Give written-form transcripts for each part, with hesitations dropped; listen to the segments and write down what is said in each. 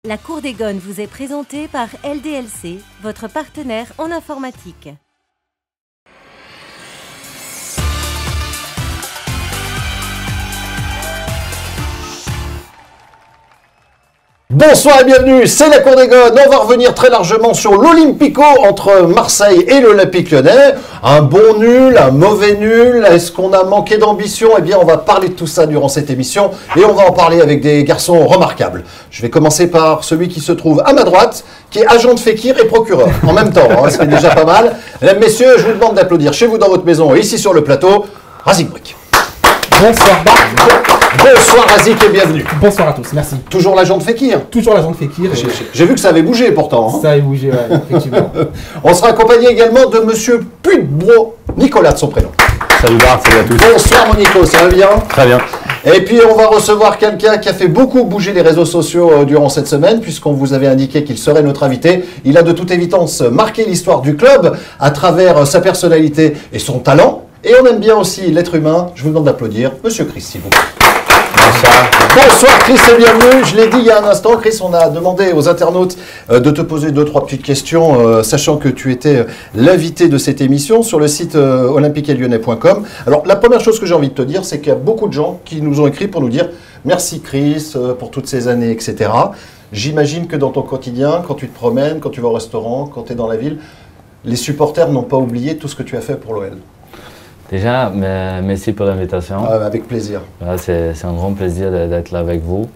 La Cour des Gones vous est présentée par LDLC, votre partenaire en informatique. Bonsoir et bienvenue, c'est la Cour des Gones. On va revenir très largement sur l'Olympico entre Marseille et l'Olympique Lyonnais. Un bon nul, un mauvais nul, est-ce qu'on a manqué d'ambition? Eh bien, on va parler de tout ça durant cette émission et on va en parler avec des garçons remarquables. Je vais commencer par celui qui se trouve à ma droite, qui est agent de Fekir et procureur en même temps, hein, c'est déjà pas mal. Mesdames, messieurs, je vous demande d'applaudir chez vous dans votre maison et ici sur le plateau, Razik Brick. Bonsoir Bonsoir Razik et bienvenue. Bonsoir à tous, merci. Toujours l'agent de Fekir? Toujours l'agent de Fekir. J'ai vu que ça avait bougé pourtant. Hein. Ça avait bougé, ouais, effectivement. On sera accompagné également de monsieur Pudbro, Nicolas de son prénom. Salut Bart, salut à tous. Bonsoir mon Nico, ça va bien? Très bien. Et puis on va recevoir quelqu'un qui a fait beaucoup bouger les réseaux sociaux durant cette semaine, puisqu'on vous avait indiqué qu'il serait notre invité. Il a de toute évidence marqué l'histoire du club à travers sa personnalité et son talent. Et on aime bien aussi l'être humain. Je vous demande d'applaudir monsieur Chris, s'il vous plaît. Bonsoir. Bonsoir Chris et bienvenue. Je l'ai dit il y a un instant, Chris, on a demandé aux internautes de te poser 2-3 petites questions, sachant que tu étais l'invité de cette émission sur le site olympiquelyonnais.com. Alors la première chose que j'ai envie de te dire, c'est qu'il y a beaucoup de gens qui nous ont écrit pour nous dire merci Chris pour toutes ces années, etc. J'imagine que dans ton quotidien, quand tu te promènes, quand tu vas au restaurant, quand tu es dans la ville, les supporters n'ont pas oublié tout ce que tu as fait pour l'OL. Déjà, merci pour l'invitation. Avec plaisir. C'est un grand plaisir d'être là avec vous.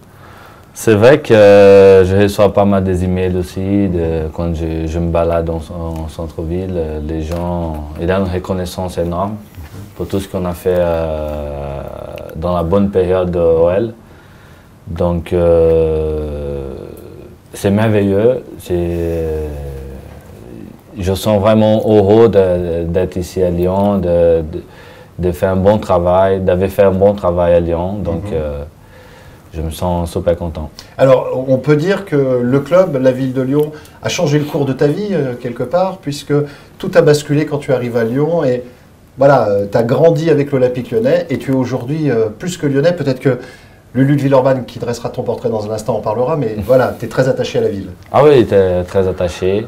C'est vrai que je reçois pas mal des emails aussi quand je me balade en centre-ville. Les gens, il y a une reconnaissance énorme pour tout ce qu'on a fait dans la bonne période de OL. Donc, c'est merveilleux. Je sens vraiment heureux d'être ici à Lyon, de faire un bon travail, d'avoir fait un bon travail à Lyon. Donc, je me sens super content. Alors, on peut dire que le club, la ville de Lyon, a changé le cours de ta vie, quelque part, puisque tout a basculé quand tu arrives à Lyon. Et voilà, tu as grandi avec l'Olympique Lyonnais et tu es aujourd'hui plus que lyonnais. Peut-être que Lulu de Villeurbanne, qui dressera ton portrait dans un instant, en parlera. Mais voilà, tu es très attaché à la ville. Ah oui, tu es très attaché.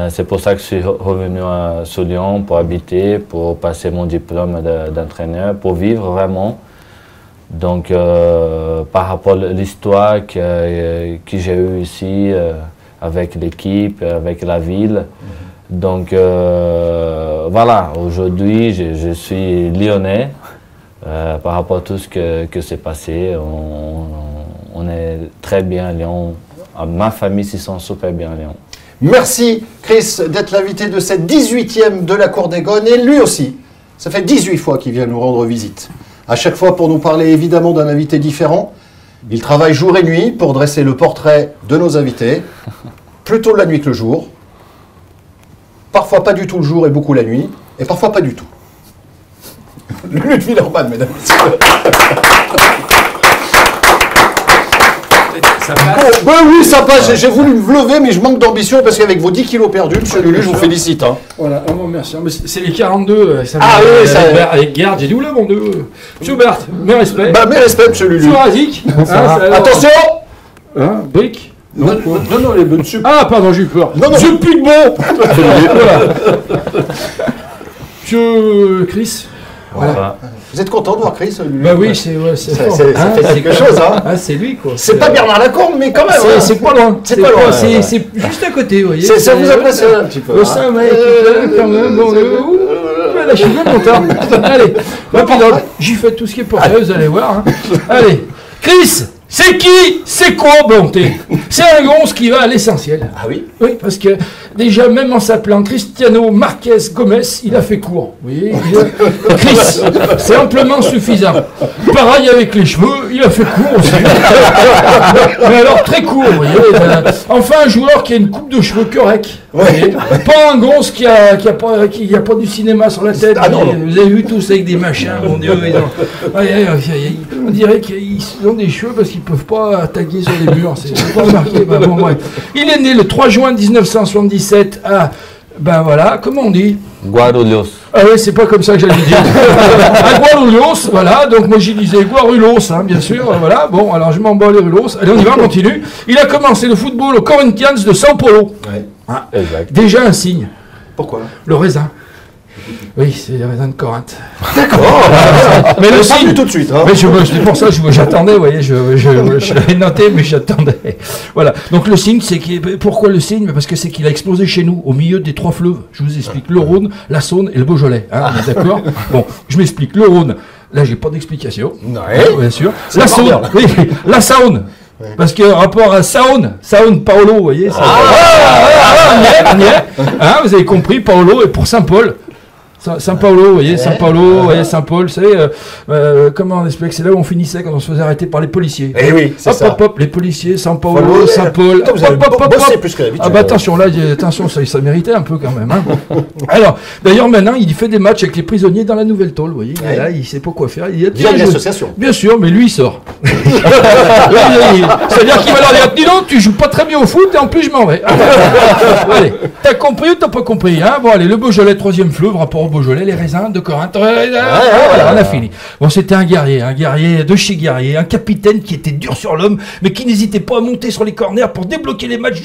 C'est pour ça que je suis revenu sur Lyon pour habiter, pour passer mon diplôme d'entraîneur, pour vivre vraiment. Donc, par rapport à l'histoire que j'ai eue ici, avec l'équipe, avec la ville. Donc, voilà, aujourd'hui, je suis lyonnais. Par rapport à tout ce que s'est passé, on est très bien à Lyon. Ma famille s'y sent super bien à Lyon. Merci Chris d'être l'invité de cette 18e de la Cour des Gones. Et lui aussi, ça fait 18 fois qu'il vient nous rendre visite. À chaque fois pour nous parler évidemment d'un invité différent. Il travaille jour et nuit pour dresser le portrait de nos invités. Plutôt la nuit que le jour. Parfois pas du tout le jour et beaucoup la nuit. Et parfois pas du tout. Lulu de Villeurbanne, mesdames et messieurs. Ça passe. Ben oui, ça passe. J'ai voulu me lever, mais je manque d'ambition parce qu'avec vos 10 kilos perdus, monsieur Lulu, je vous félicite. Hein. Voilà, merci. C'est les 42. Ah oui, ça avec garde, j'ai dit oula, bon deux. Monsieur Bart, mes respects. Bah, mes respects, monsieur Lulu. Monsieur Razik. Attention! Hein, Brick. Non, les bonnes sup. Ah, pardon, j'ai eu peur. Non, Monsieur Pudbon. Voilà. Monsieur Chris. Voilà. Vous êtes content de voir Chris, Lulu? Bah oui, ça fait quelque chose, hein. Ah, c'est lui, quoi. C'est pas Bernard Lacombe, mais quand même. C'est pas loin. C'est pas loin. C'est juste à côté, vous voyez. Ça vous impressionne un petit peu. Le sein, mec, quand même. Bon, là, je suis bien content. Allez, rapidement, j'y fais tout ce qui est pour ça, vous allez voir. Hein. Allez, Chris, c'est qui? C'est quoi, bonté? C'est un gonze qui va à l'essentiel. Ah oui? Oui, parce que déjà, même en s'appelant Cristiano Marquez Gomez, il a fait court. Oui, Chris, c'est amplement suffisant. Pareil avec les cheveux, il a fait court aussi. Mais alors, très court, vous voyez. Enfin, un joueur qui a une coupe de cheveux correcte. Ouais. Pas un gonze qui a pas du cinéma sur la tête. Ah, non. Vous avez vu tous avec des machins, mon Dieu. On dirait qu'ils ont des cheveux parce qu'ils peuvent pas taguer sur les murs. C'est pas remarqué. Bah, bon, ouais. Il est né le 3 juin 1977 à, ben voilà, comment on dit? Guarulhos. Ah oui, c'est pas comme ça que j'allais dire. À Guarulhos, voilà, donc moi j'y disais Guarulhos, hein, bien sûr, voilà. Bon, alors je m'en bats les Rulos. Allez, on y va, on continue. Il a commencé le football au Corinthians de São Paulo. Ouais. Hein, Exact. déjà un signe, Pourquoi? le raisin. Oui, c'est le raisin de Corinthe. D'accord. Mais le Ça, signe, tout de suite. Hein. mais c'est pour ça que j'attendais, vous voyez, je l'avais noté, mais j'attendais. Voilà. Donc le signe, c'est pourquoi le signe? Parce que c'est qu'il a explosé chez nous, au milieu des 3 fleuves. Je vous explique, le Rhône, la Saône et le Beaujolais. Hein, on est d'accord? Bon, je m'explique. Le Rhône, là, j'ai pas d'explication. Ouais. Bien sûr. C'est La un Saône, bordel. oui, la Saône. Parce que rapport à Sao Paulo, vous voyez, on y est. Hein, vous avez compris, Paolo est pour Saint-Paul. Saint-Paulo, vous voyez, Saint-Paulo, vous voyez, Saint-Paul, c'est, comment on explique, c'est là où on finissait quand on se faisait arrêter par les policiers. Eh oui, c'est ça. Hop, les policiers, Saint-Paulo, Saint-Paul. Vous avez bossé plus que d'habitude. Ah bah attention, là, attention, ça méritait un peu quand même. Hein. Alors, d'ailleurs, maintenant, il fait des matchs avec les prisonniers dans la Nouvelle Tôle, vous voyez. Ouais. Là, il sait pas quoi faire. Il Via une association. Bien sûr, mais lui, il sort. C'est-à-dire qu'il va leur dire, dis donc, tu joues pas très bien au foot et en plus, je m'en vais. Allez, t'as compris ou t'as pas compris, hein? Bon, allez, le Beaujolais, 3e fleuve, rapport au Beaujolais, les raisins de Corinthe. Voilà, on a fini. Bon, c'était un guerrier de chez guerrier, un capitaine qui était dur sur l'homme, mais qui n'hésitait pas à monter sur les corners pour débloquer les matchs.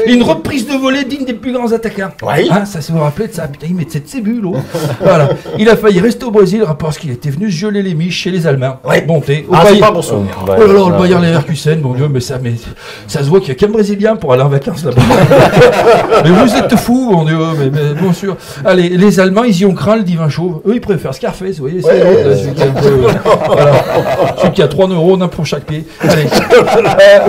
Une reprise de volée digne des plus grands attaquants. Oui. Hein, ça se vous rappelez de ça? Putain, il met cette cébule. Voilà. Il a failli rester au Brésil parce qu'il était venu se geler les miches chez les Allemands. Ouais. Monter. Ah, c'est pas bon son. Oh là là, le Bayer Leverkusen, mon Dieu, mais ça se voit qu'il n'y a qu'un Brésilien pour aller en vacances là-bas. Mais vous êtes fous, mon Dieu, mais bien sûr. Allez, les Allemands, ils y ont craint le divin chauve. Eux, ils préfèrent Scarface, vous voyez, c'est l'autre, là, celui qui a un peu, voilà. Celui qui a 3 neurones, un pour chaque pied. Allez.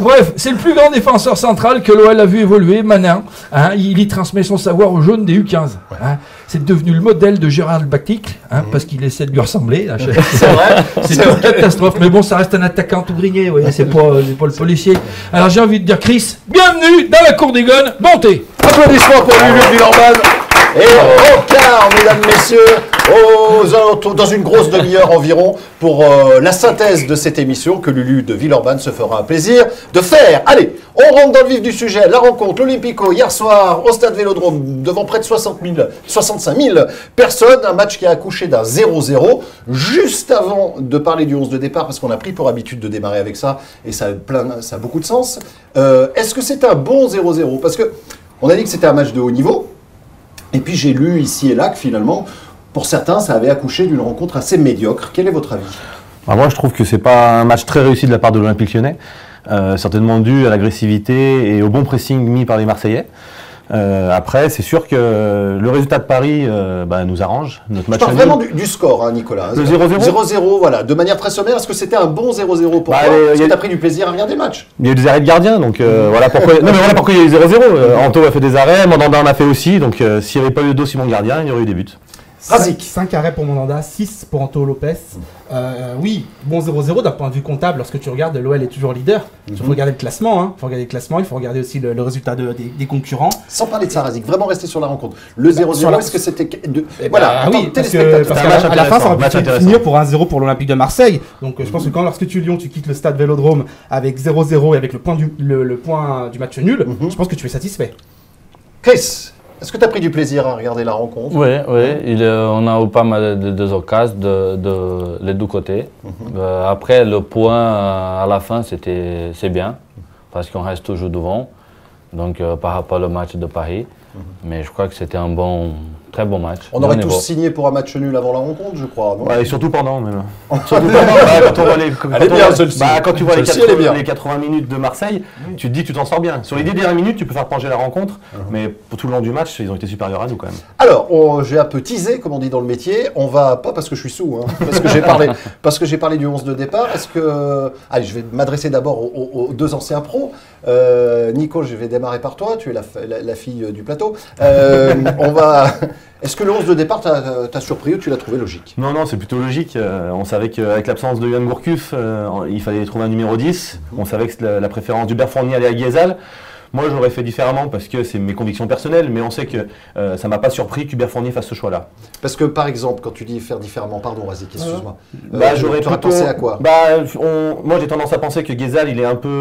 Bref, c'est le plus grand défenseur central que l'OL a vu évoluer, Manin. Hein, il y transmet son savoir aux jeunes des U15. Hein. C'est devenu le modèle de Gérard Bacticle, hein, parce qu'il essaie de lui ressembler. Là, C'est vrai. c'est une catastrophe, mais bon, ça reste un attaquant tout grigné, vous voyez, c'est pas le policier. Alors j'ai envie de dire, Chris, bienvenue dans la cour des gones, montez. Applaudissements pour Lulu Villeurbanne. Et au quart, mesdames, messieurs, dans une grosse demi-heure environ, pour la synthèse de cette émission que Lulu de Villeurbanne se fera un plaisir de faire. Allez, on rentre dans le vif du sujet. La rencontre, l'Olympico, hier soir, au stade Vélodrome, devant près de 65 000 personnes. Un match qui a accouché d'un 0-0. Juste avant de parler du 11 de départ, parce qu'on a pris pour habitude de démarrer avec ça, et ça a beaucoup de sens. Est-ce que c'est un bon 0-0? Parce que on a dit que c'était un match de haut niveau. Et puis j'ai lu ici et là que finalement, pour certains, ça avait accouché d'une rencontre assez médiocre. Quel est votre avis? Moi, je trouve que c'est pas un match très réussi de la part de l'Olympique Lyonnais, certainement dû à l'agressivité et au bon pressing mis par les Marseillais. Après, c'est sûr que le résultat de Paris nous arrange. Notre match Je parle vraiment du score, hein, Nicolas. Le 0-0 0-0, voilà. De manière très sommaire, est-ce que c'était un bon 0-0 pour toi? Est-ce que tu as pris du plaisir à regarder le match? Il y a eu des arrêts de gardien, donc voilà pourquoi. Non, mais voilà pourquoi il y a eu 0-0. Anto a fait des arrêts, Mandanda en a fait aussi, donc s'il n'y avait pas eu de Simon Gardien, il y aurait eu des buts. 5 arrêts pour Mandanda, 6 pour Anto Lopez. Oui, bon 0-0 d'un point de vue comptable. Lorsque tu regardes, l'OL est toujours leader. Il faut regarder le classement. Hein. Il faut regarder le classement. Il faut regarder aussi le résultat des concurrents. Sans parler de Sarazik, vraiment rester sur la rencontre. Le 0-0, est-ce que c'était... Voilà, oui, parce qu'à la fin, ça aurait pu finir pour 1-0 pour l'Olympique de Marseille. Donc je pense que lorsque tu es Lyon, tu quittes le stade Vélodrome avec 0-0 et avec le point du match nul, je pense que tu es satisfait. Chris, est-ce que tu as pris du plaisir à regarder la rencontre? Oui, on a eu pas mal de occasions de les deux côtés. Après, le point à la fin, c'est bien, parce qu'on reste toujours devant, donc par rapport au match de Paris. Mais je crois que c'était un très bon match. On aurait tous signé pour un match nul avant la rencontre, je crois. Non, et surtout pendant, même. Surtout quand tu vois les 80 minutes de Marseille, tu te dis que tu t'en sors bien. Sur les 10 dernières minutes, tu peux faire pencher la rencontre, mais pour tout le long du match, ils ont été supérieurs à nous quand même. Alors, j'ai un peu teasé, comme on dit dans le métier. On va pas parce que je suis sous, hein, parce que j'ai parlé du 11 de départ. Est-ce que, allez, je vais m'adresser d'abord aux deux anciens pros. Nico, je vais démarrer par toi. Tu es la fille du plateau. Est-ce que le 11 de départ t'a surpris ou tu l'as trouvé logique? Non, c'est plutôt logique. On savait qu'avec l'absence de Yohan Gourcuff, il fallait trouver un numéro 10. On savait que la préférence d'Hubert Fournier allait à Guézal. Moi, j'aurais fait différemment parce que c'est mes convictions personnelles, mais on sait que ça m'a pas surpris qu'Hubert Fournier fasse ce choix-là. Parce que, par exemple, quand tu dis faire différemment, pardon, Razik, excuse-moi. J'aurais plutôt pensé à quoi? Moi, j'ai tendance à penser que Ghezzal, il est un peu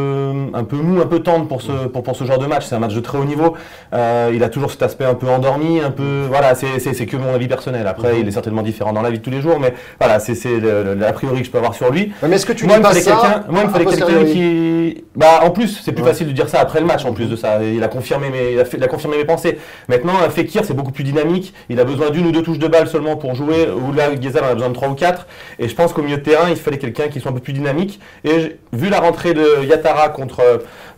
mou, un peu tendre pour ce genre de match. C'est un match de très haut niveau. Il a toujours cet aspect un peu endormi, un peu. Voilà, c'est que mon avis personnel. Après, il est certainement différent dans la vie de tous les jours, mais voilà, c'est l'a priori que je peux avoir sur lui. Mais est-ce que tu dis pas ça? Moi, il me fallait quelqu'un qui. En plus, c'est plus facile de dire ça après le match. En plus de ça, il a confirmé mes pensées. Maintenant, Fekir, c'est beaucoup plus dynamique. Il a besoin d'une ou deux touches de balle seulement pour jouer. Ou là, Ghezzal en a besoin de 3 ou 4. Et je pense qu'au milieu de terrain, il fallait quelqu'un qui soit un peu plus dynamique. Et vu la rentrée de Yattara contre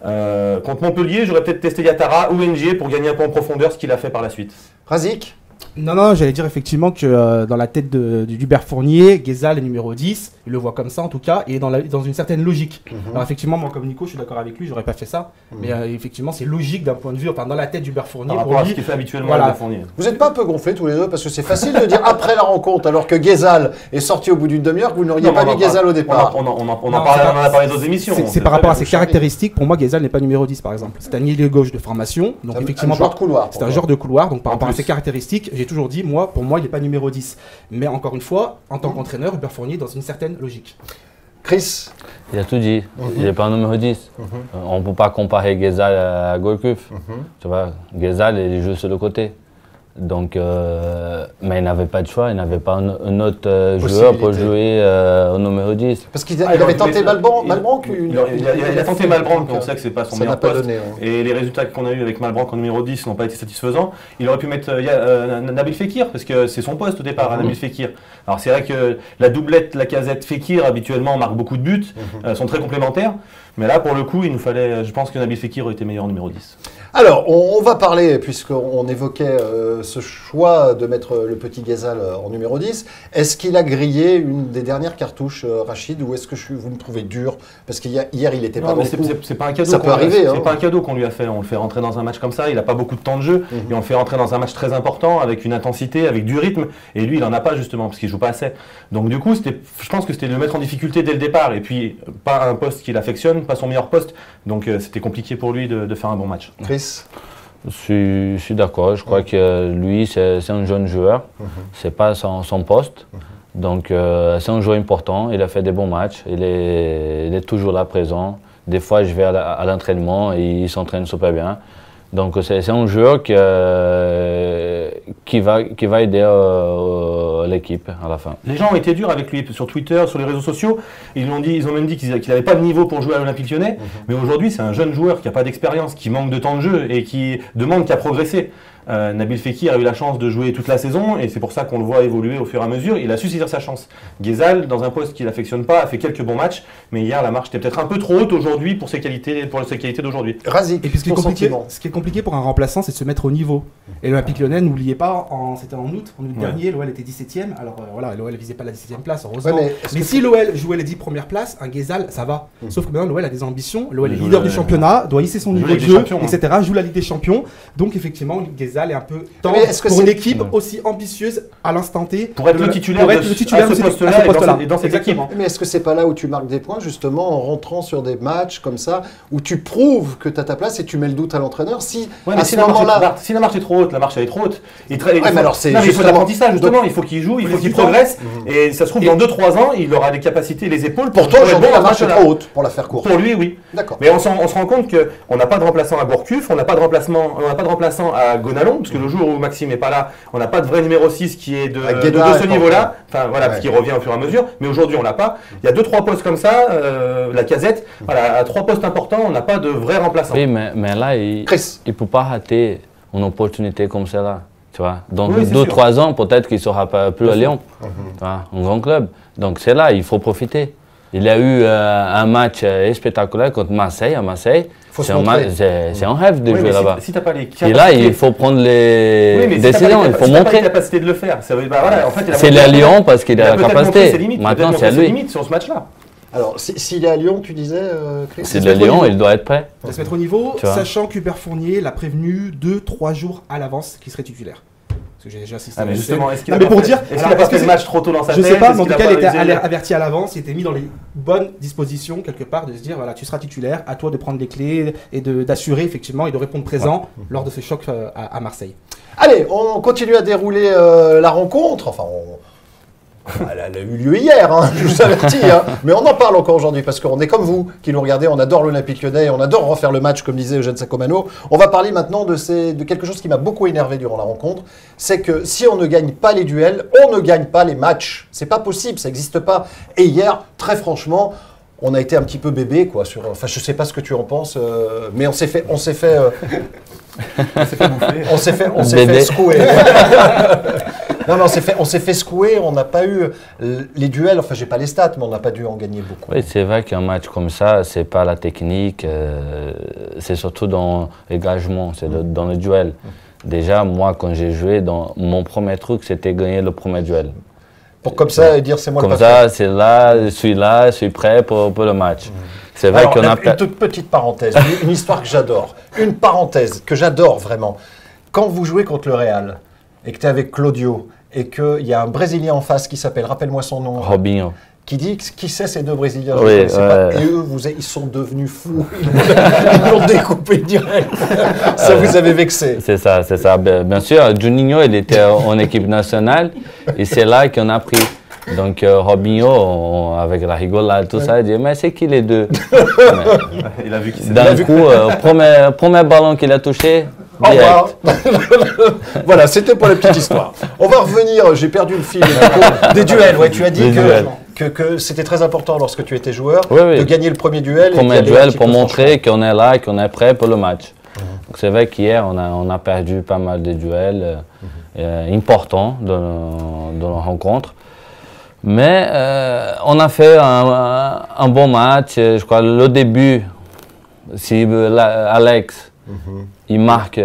Montpellier, j'aurais peut-être testé Yattara ou Ndié pour gagner un peu en profondeur, ce qu'il a fait par la suite. Razik? Non, j'allais dire effectivement que dans la tête d'Hubert Fournier, Ghezzal est numéro 10, il le voit comme ça en tout cas, et dans une certaine logique. Alors effectivement, moi comme Nico, je suis d'accord avec lui, j'aurais pas fait ça, mais effectivement c'est logique d'un point de vue, enfin dans la tête d'Hubert Fournier. Par rapport à ce qu'il fait habituellement voilà. Hubert Fournier. Vous n'êtes pas un peu gonflés tous les deux, parce que c'est facile de dire après la rencontre, alors que Ghezzal est sorti au bout d'une demi-heure, que vous n'auriez pas mis Ghezzal au départ. On en a parlé d'autres émissions. C'est par rapport à ses caractéristiques, pour moi Ghezzal n'est pas numéro 10 par exemple. C'est un ailier gauche de formation, donc effectivement un joueur de couloir. C'est un joueur de couloir, donc par rapport à ses caractéristiques, j'ai toujours dit, pour moi il n'est pas numéro 10. Mais encore une fois, en tant qu'entraîneur, Hubert Fournier est dans une certaine logique. Chris? Il a tout dit. Il n'est pas un numéro 10. On ne peut pas comparer Ghezzal à Gourcuff. Tu vois, Ghezzal, il joue sur le côté. Donc, mais il n'avait pas de choix, il n'avait pas un autre joueur pour jouer au numéro 10. Parce qu'il avait tenté Malbranck. Il a tenté Malbranck, on sait que c'est pas son meilleur poste. Donné, et les résultats qu'on a eu avec Malbranck en numéro 10 n'ont pas été satisfaisants. Il aurait pu mettre Nabil Fekir, parce que c'est son poste au départ, Nabil Fekir. Alors c'est vrai que la doublette Lacazette-Fekir, habituellement, marque beaucoup de buts, sont très complémentaires. Mais là, pour le coup, il nous fallait, je pense que Nabil Fekir aurait été meilleur en numéro 10. Alors, on va parler, puisqu'on évoquait ce choix de mettre le petit Ghezzal en numéro 10. Est-ce qu'il a grillé une des dernières cartouches, Rachid, ou est-ce que vous me trouvez dur? Parce qu'hier, il n'était pas dans le coup. C'est pas un cadeau. Ça peut arriver. C'est pas un cadeau qu'on lui a fait. On le fait rentrer dans un match comme ça. Il n'a pas beaucoup de temps de jeu. Et on le fait rentrer dans un match très important, avec une intensité, avec du rythme. Et lui, il n'en a pas, justement, parce qu'il ne joue pas assez. Donc, du coup, je pense que c'était de le mettre en difficulté dès le départ. Et puis, pas un poste qu'il affectionne, pas son meilleur poste. Donc, c'était compliqué pour lui de faire un bon match. Chris? Je suis d'accord. Je crois que lui, c'est un jeune joueur. C'est pas son poste. Donc, c'est un joueur important. Il a fait des bons matchs. Il est toujours là présent. Des fois, je vais à l'entraînement et il s'entraîne super bien. Donc, c'est un joueur qui va aider l'équipe à la fin. Les gens ont été durs avec lui sur Twitter, sur les réseaux sociaux. Ils ont même dit qu'il n'avait pas de niveau pour jouer à l'Olympique Lyonnais. Mais aujourd'hui, c'est un jeune joueur qui n'a pas d'expérience, qui manque de temps de jeu et qui demande qu'à progresser. Nabil Fekir a eu la chance de jouer toute la saison et c'est pour ça qu'on le voit évoluer au fur et à mesure. Il a su saisir sa chance. Ghezzal, dans un poste qu'il n'affectionne pas, a fait quelques bons matchs, mais hier la marche était peut-être un peu trop haute aujourd'hui pour ses qualités d'aujourd'hui. Razik, et puis ce qui est compliqué pour un remplaçant, c'est de se mettre au niveau. Et l'Olympique Lyonnais, n'oubliez pas, c'était en août dernier, l'OL était 17ème. Alors voilà, l'OL ne visait pas la 17ème place, heureusement. Mais si l'OL jouait les 10 premières places, un Ghezzal, ça va. Sauf que maintenant l'OL a des ambitions. L'OL est leader du championnat, doit hisser son niveau de jeu, etc. Joue la Ligue des Champions. Donc effectivement, Ghezzal est un peu pour une équipe aussi ambitieuse à l'instant T pour être le titulaire de ce poste-là et dans cette équipe. Mais est-ce que c'est pas là où tu marques des points justement en rentrant sur des matchs comme ça où tu prouves que tu as ta place et tu mets le doute à l'entraîneur si la marche est trop haute, la marche elle est trop haute. Il faut de l'apprentissage justement, il faut qu'il joue, il faut qu'il progresse et ça se trouve dans 2-3 ans, il aura les capacités, les épaules pour toi aujourd'hui la marche est trop haute pour la faire courte. Pour lui oui. D'accord. Mais on se rend compte qu'on n'a pas de remplaçant à Gourcuff, on n'a pas de remplaçant à Gonalon parce que le jour où Maxime n'est pas là, on n'a pas de vrai numéro 6 qui est de ce niveau-là, parce qu'il revient au fur et à mesure, mais aujourd'hui on l'a pas. Il y a 2-3 postes comme ça, Lacazette, à 3 postes importants, on n'a pas de vrai remplaçant. Oui, mais là, il ne peut pas rater une opportunité comme celle-là. Tu vois. Dans 2-3 ans, peut-être qu'il ne sera pas plus à Lyon, un grand club. Donc c'est là, il faut profiter. Il a eu un match spectaculaire contre Marseille, à Marseille. C'est un rêve de jouer là-bas. Si t'as pas les capacités... Et là, il faut prendre les décisions, il faut montrer. Si t'as pas les capacités de le faire, c'est la Lyon parce qu'il a la capacité. Maintenant, c'est à lui. Limite sur ce match-là. Alors, s'il est à Lyon, tu disais, Chris? C'est de Lyon, il doit être prêt. Il va se mettre au niveau, sachant qu'Hubert Fournier l'a prévenu 2-3 jours à l'avance qu'il serait titulaire. Parce que j'ai déjà assisté. Mais justement, est-ce qu'il a pas fait le match trop tôt dans sa tête? Je sais pas, mais en tout cas, il était averti à l'avance, il était mis dans les bonnes dispositions, quelque part, de se dire, voilà, tu seras titulaire, à toi de prendre les clés et d'assurer, effectivement, et de répondre présent lors de ce choc à Marseille. Allez, on continue à dérouler la rencontre. Enfin, elle a eu lieu hier, hein, je vous avertis, hein. Mais on en parle encore aujourd'hui parce qu'on est comme vous qui nous regardez, on adore l'Olympique Lyonnais et on adore refaire le match, comme disait Eugène Sacomano. On va parler maintenant de quelque chose qui m'a beaucoup énervé durant la rencontre, c'est que si on ne gagne pas les duels, on ne gagne pas les matchs. C'est pas possible, ça n'existe pas. Et hier, très franchement, on a été un petit peu bébé, quoi. Enfin, je sais pas ce que tu en penses, mais on s'est fait bouffer. On s'est fait secouer. Non, mais on s'est fait secouer, on n'a pas eu les duels, enfin j'ai pas les stats, mais on n'a pas dû en gagner beaucoup. Oui, c'est vrai qu'un match comme ça, c'est pas la technique, c'est surtout dans l'engagement, c'est dans le duel. Déjà, moi, quand j'ai joué, mon premier truc, c'était gagner le premier duel. Pour comme ça, dire c'est moi le patron. Comme ça, c'est là, je suis prêt pour le match. C'est vrai qu'on a... Une toute petite parenthèse, une histoire que j'adore, une parenthèse que j'adore vraiment. Quand vous jouez contre le Real, et que tu es avec Claudio, et qu'il y a un Brésilien en face qui s'appelle, rappelle-moi son nom. Robinho. Qui dit, qui c'est ces deux Brésiliens? Oui, pas. Et eux, ils sont devenus fous. Ils l'ont découpé direct. Ça vous avait vexé. C'est ça, c'est ça. Bien sûr, Juninho, il était en équipe nationale, et c'est là qu'on a pris. Donc Robinho, avec la rigolade, tout ça, il dit, mais c'est qui les deux? Il a vu qui c'est. D'un coup, premier ballon qu'il a touché, direct. Voilà, c'était pour la petite histoire. On va revenir, j'ai perdu le fil des duels. Ouais, tu as dit que c'était très important lorsque tu étais joueur, de gagner le premier duel. Premier duel pour montrer qu'on est là, qu'on est prêt pour le match. Donc c'est vrai qu'hier, on a perdu pas mal de duels importants dans la rencontre. Mais on a fait un bon match. Je crois le début, si Alex il marque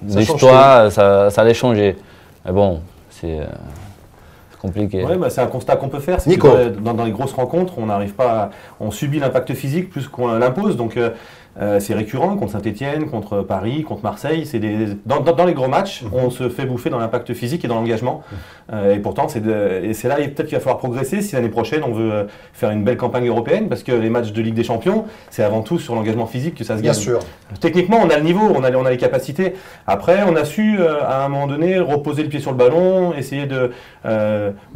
l'histoire, ça allait changer. Mais bon, c'est compliqué. Ouais, bah, c'est un constat qu'on peut faire. Nico. Dans les grosses rencontres, on subit l'impact physique plus qu'on l'impose. Donc c'est récurrent contre Saint-Etienne, contre Paris, contre Marseille. Dans les gros matchs, on se fait bouffer dans l'impact physique et dans l'engagement. Et pourtant, c'est là peut-être qu'il va falloir progresser si l'année prochaine on veut faire une belle campagne européenne, parce que les matchs de Ligue des Champions, c'est avant tout sur l'engagement physique que ça se gagne. Bien sûr. Techniquement, on a le niveau, on a les capacités. Après, on a su à un moment donné reposer le pied sur le ballon, essayer de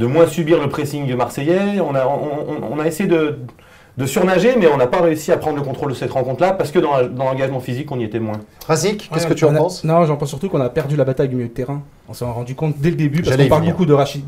moins subir le pressing marseillais. On a essayé de surnager, mais on n'a pas réussi à prendre le contrôle de cette rencontre-là parce que dans l'engagement physique, on y était moins. Razik, qu'est-ce que tu en penses? Non, j'en pense surtout qu'on a perdu la bataille du milieu de terrain. On s'en est rendu compte dès le début, parce qu'on parle beaucoup de Rachid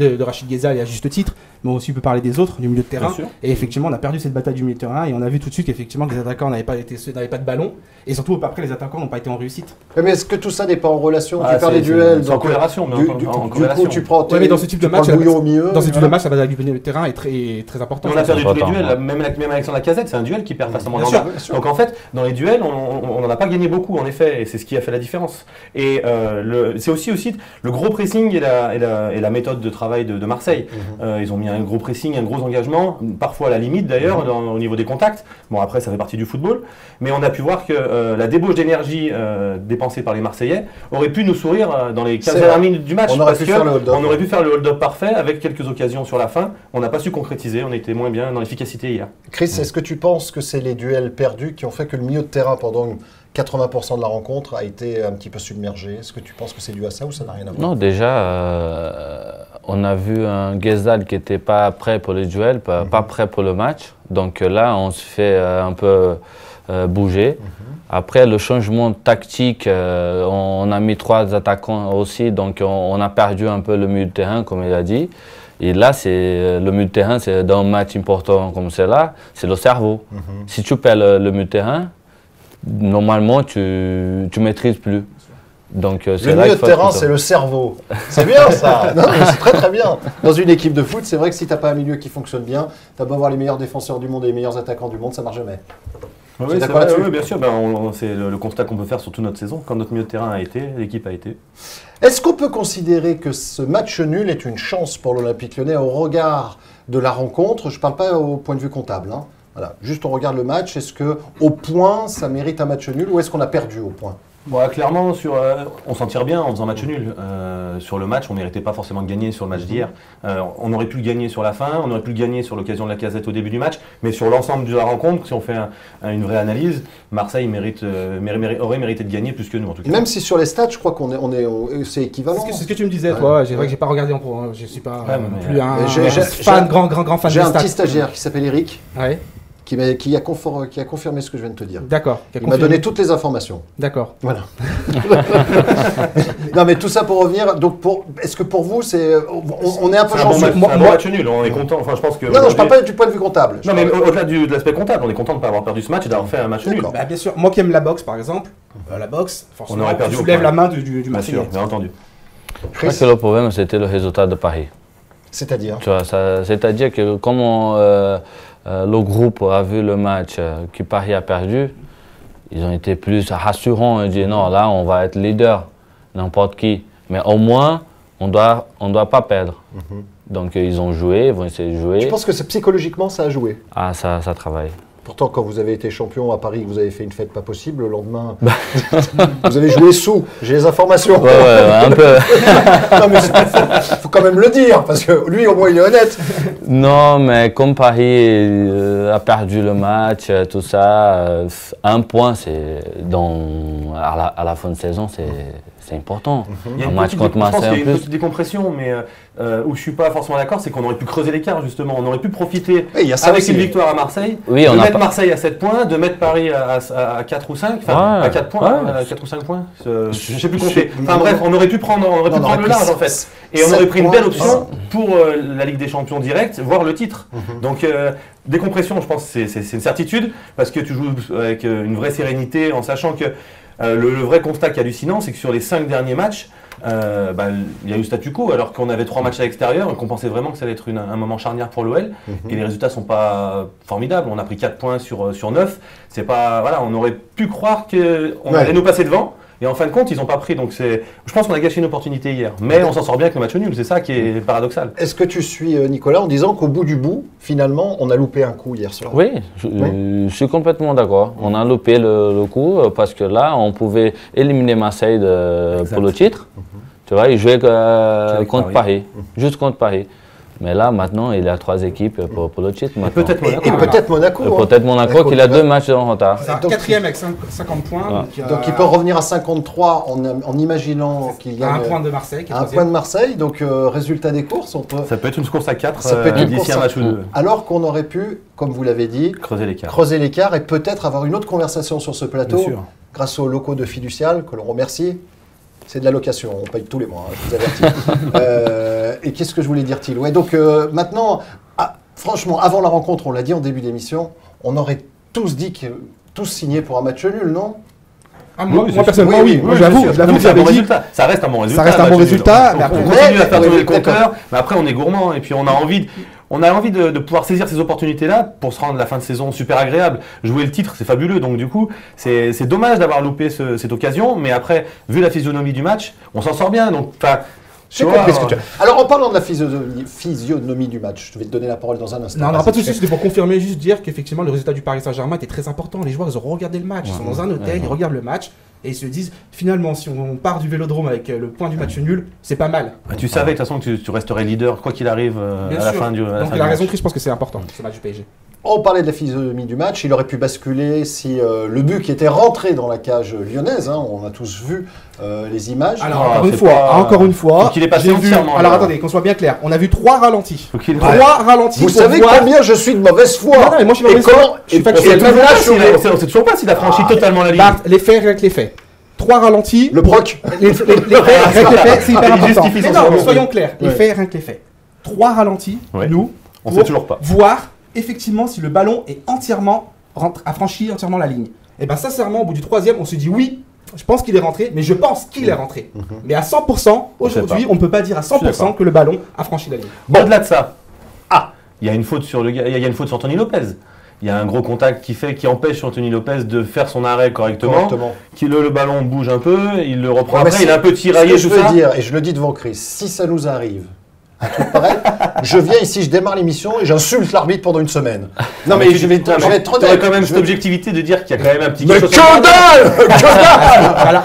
Ghezal, et à juste titre, mais aussi on peut parler des autres du milieu de terrain. Et effectivement, on a perdu cette bataille du milieu de terrain, et on a vu tout de suite qu'effectivement, les attaquants n'avaient pas de ballon, et surtout après, les attaquants n'ont pas été en réussite. Mais est-ce que tout ça n'est pas en relation? Tu parles des duels. C'est en corrélation, mais du coup, tu prends mais dans ce type de match, au milieu. Dans ce type de match, la bataille du milieu de terrain est très importante. On a perdu tous les duels, même Alexandre Lacazette, c'est un duel qui perd face à Mandanda. Donc en fait, dans les duels, on n'en a pas gagné beaucoup, en effet, et c'est ce qui a fait la différence. Et c'est aussi le gros pressing et la méthode de travail de Marseille. Ils ont mis un gros pressing, un gros engagement, parfois à la limite d'ailleurs, au niveau des contacts. Bon, après, ça fait partie du football. Mais on a pu voir que la débauche d'énergie dépensée par les Marseillais aurait pu nous sourire dans les 15 minutes du match. On aurait pu faire le hold-up parfait avec quelques occasions sur la fin. On n'a pas su concrétiser, on était moins bien dans l'efficacité hier. Chris, est-ce que tu penses que c'est les duels perdus qui ont fait que le milieu de terrain pendant 80% de la rencontre a été un petit peu submergé? Est-ce que tu penses que c'est dû à ça ou ça n'a rien à voir? Non, déjà, on a vu un Ghezal qui n'était pas prêt pour les duels, pas prêt pour le match. Donc là, on se fait un peu bouger. Après, le changement tactique, on a mis 3 attaquants aussi, donc on a perdu un peu le milieu de terrain, comme il a dit. Et là, le milieu de terrain, c'est dans un match important comme celui-là, c'est le cerveau. Si tu perds le milieu de terrain, normalement, tu ne maîtrises plus. Donc, le milieu de terrain, c'est le cerveau. C'est bien ça. Non, c'est très très bien. Dans une équipe de foot, c'est vrai que si tu n'as pas un milieu qui fonctionne bien, tu as beau avoir les meilleurs défenseurs du monde et les meilleurs attaquants du monde, ça ne marche jamais. Oui, bien sûr. C'est le constat qu'on peut faire sur toute notre saison. Quand notre milieu de terrain a été, l'équipe a été. Est-ce qu'on peut considérer que ce match nul est une chance pour l'Olympique Lyonnais au regard de la rencontre? Je ne parle pas au point de vue comptable. Voilà. Juste on regarde le match. Est-ce qu'au point, ça mérite un match nul ou est-ce qu'on a perdu au point? Bon, clairement, on s'en tire bien en faisant match nul. Sur le match, on ne méritait pas forcément de gagner sur le match d'hier. On aurait pu le gagner sur la fin, on aurait pu le gagner sur l'occasion de la casette au début du match, mais sur l'ensemble de la rencontre, si on fait une vraie analyse, Marseille aurait mérité de gagner plus que nous en tout cas. Même si sur les stats, je crois c'est équivalent. C'est ce que tu me disais, toi. C'est vrai que j'ai pas regardé en pro. Je suis pas plus un grand fan. J'ai un petit stagiaire qui s'appelle Eric. Ouais. Qui a confirmé ce que je viens de te dire. D'accord. Il m'a donné toutes les informations. D'accord. Voilà. Non mais tout ça pour revenir. Donc est-ce que pour vous on est un peu chanceux? C'est un bon match nul. On est content. Enfin, je pense que. Non, je parle pas du point de vue comptable. Non, mais au-delà de l'aspect comptable, on est content de ne pas avoir perdu ce match et d'avoir fait un match nul. Bah, bien sûr. Moi qui aime la boxe, par exemple, la boxe, forcément, on aurait perdu. Tu soulèves la main du Marseillais. Bien sûr, bien entendu. Je crois que le problème, c'était le résultat de Paris. C'est-à-dire C'est-à-dire que comment le groupe a vu le match que Paris a perdu, ils ont été plus rassurants. Ils ont dit non, là, on va être leader, n'importe qui. Mais au moins, on doit pas perdre. Donc, ils ont joué, ils vont essayer de jouer. Je pense que psychologiquement, ça a joué. Ah, ça travaille. Pourtant, quand vous avez été champion à Paris, vous avez fait une fête pas possible, le lendemain, vous avez joué sous. J'ai les informations. Ouais, un peu. Non, mais faut quand même le dire, parce que lui, au moins, il est honnête. Non, mais comme Paris a perdu le match, tout ça, un point, à la fin de saison, c'est important. Un match contre Marseille. Je pense qu'il y a une petite décompression, mais où je ne suis pas forcément d'accord, c'est qu'on aurait pu creuser l'écart, justement. On aurait pu profiter avec une victoire à Marseille, de mettre Marseille à 7 points, de mettre Paris à 4 ou 5, enfin à 4 points, à 4 ou 5 points. Je ne sais plus compter. Enfin bref, on aurait pu prendre le large en fait. Et on aurait pris une belle option pour la Ligue des Champions directe, voire le titre. Donc décompression, je pense que c'est une certitude, parce que tu joues avec une vraie sérénité en sachant que le vrai constat qui est hallucinant, c'est que sur les 5 derniers matchs, il y a eu statu quo, alors qu'on avait 3 matchs à l'extérieur et qu'on pensait vraiment que ça allait être un moment charnière pour l'OL. Et les résultats ne sont pas formidables. On a pris 4 points sur 9. C'est pas, voilà, on aurait pu croire qu'on allait nous passer devant. Et en fin de compte, ils n'ont pas pris. Donc je pense qu'on a gâché une opportunité hier. Mais on s'en sort bien avec le match nul. C'est ça qui est paradoxal. Est-ce que tu suis Nicolas en disant qu'au bout du bout, finalement, on a loupé un coup hier soir? Oui, je suis complètement d'accord. On a loupé le coup parce que là, on pouvait éliminer Marseille pour le titre. Tu vois, ils jouaient contre Paris, juste contre Paris. Mais là, maintenant, il y a 3 équipes pour le titre. Et peut-être Monaco. Peut-être Monaco qui a 2 matchs en retard. C'est un 4e avec 50 points. Donc il peut revenir à 53 en imaginant qu'il y a un point de Marseille. Un point de Marseille. Donc résultat des courses, ça peut être une course à 4 d'ici un match ou 2. Alors qu'on aurait pu, comme vous l'avez dit, creuser l'écart et peut-être avoir une autre conversation sur ce plateau grâce aux locaux de Fiducial, que l'on remercie. C'est de la location, on paye tous les mois, je vous avertis. Et qu'est-ce que je voulais dire, Thiel? Ouais, donc maintenant, franchement, avant la rencontre, on l'a dit en début d'émission, on aurait tous signé pour un match nul, non? Moi personnellement, oui. J'avoue, c'est un bon résultat. Ça reste un bon résultat. Ça reste un bon résultat. On continue à faire tourner le compteur, mais après, on est gourmand et puis on a envie de pouvoir saisir ces opportunités-là pour se rendre la fin de saison super agréable. Jouer le titre, c'est fabuleux. Donc du coup, c'est dommage d'avoir loupé cette occasion. Mais après, vu la physionomie du match, on s'en sort bien. Donc, j'ai compris ce que tu as. Alors en parlant de la physionomie du match, je vais te donner la parole dans un instant. Non, pas de souci, c'était pour confirmer, juste dire qu'effectivement le résultat du Paris Saint-Germain était très important. Les joueurs, ils ont regardé le match, ils sont dans un hôtel, ils regardent le match et ils se disent finalement si on part du Vélodrome avec le point du match nul, c'est pas mal. Tu savais de toute façon que tu resterais leader quoi qu'il arrive à la fin du match. Donc il a raison Chris, je pense que c'est important ce match du PSG. On parlait de la physionomie du match, il aurait pu basculer si le but qui était rentré dans la cage lyonnaise, on a tous vu les images. Alors encore une fois, il est passé entièrement. Alors attendez, qu'on soit bien clair, on a vu 3 ralentis. 3 ralentis. Vous savez combien je suis de mauvaise foi? Non, mais moi je suis de mauvaise foi. Je suis factuel. On sait toujours pas s'il a franchi totalement la ligne. Les faits avec les faits. 3 ralentis. Le broc. Les faits avec les faits, c'est hyper important. Mais non, soyons clairs. Les faits avec les faits. 3 ralentis, nous, on sait toujours pas. Voir effectivement si le ballon est a franchi entièrement la ligne. Et bien sincèrement, au bout du 3e, on se dit oui, je pense qu'il est rentré, mais je pense qu'il est rentré. Mais à 100%, aujourd'hui, on ne peut pas dire à 100% que le ballon a franchi la ligne. Bon, au-delà de ça, il y a une faute sur Anthony Lopez. Il y a un gros contact qui empêche Anthony Lopez de faire son arrêt correctement. Le ballon bouge un peu, il le reprend après, il est un peu tiraillé. Ce que je veux dire, et je le dis devant Chris, si ça nous arrive, un truc pareil, je viens ici, je démarre l'émission et j'insulte l'arbitre pendant une semaine. Non mais je vais être trop Tu as quand même cette objectivité de dire qu'il y a quand même un petit... Mais que dalle